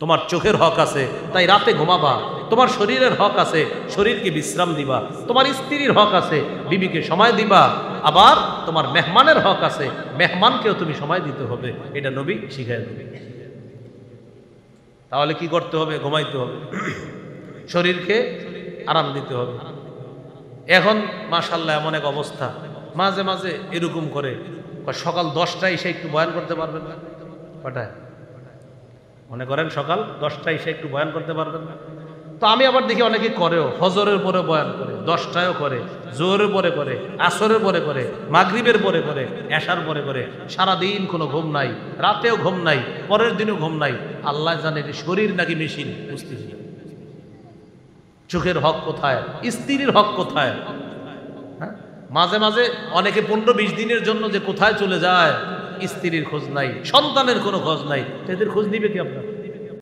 তোমার চোখের হক আছে, তাই রাতে ঘুমাবা। তোমার শরীরের হক আছে, শরীরকে বিশ্রাম দিবা। তোমার স্ত্রীর হক আছে, বিবিকে সময় দিবা। আবার তোমার মেহমানের হক আছে, মেহমানকেও তুমি সময় দিতে হবে। এটা নবী শিখায় দেবে। তাহলে কি করতে হবে? ঘুমাইতে হবে, শরীরকে আরাম দিতে হবে। এখন মাশাআল্লাহ এমন এক অবস্থা, মাঝে মাঝে এরকম করে সকাল 10টায় এসে একটু বয়ান করতে পারবেন না? কটায়? মনে করেন সকাল 10টায় এসে একটু বয়ান করতে পারবেন না? তো আমি আবার দেখি অনেকে করেও, ফজরের পরে বয়ান করে, 10টায়ও করে, জোহরের পরে করে, আসরের পরে করে, মাগরিবের পরে করে, এশার পরে করে। সারাদিন কোনো ঘুম নাই, রাতেও ঘুম নাই, পরের দিনও ঘুম নাই। আল্লাহ জানে শরীর নাকি মেশিন, বুঝতেছি না। চোখের হক কোথায়? স্ত্রীর হক কোথায়? হ্যাঁ, মাঝে মাঝে অনেকে 15-20 দিনের জন্য যে কোথায় চলে যায়, স্ত্রীর খোঁজ নাই, সন্তানের কোনো খোঁজ নাই, এদের খোঁজ নিবে কি আপনার?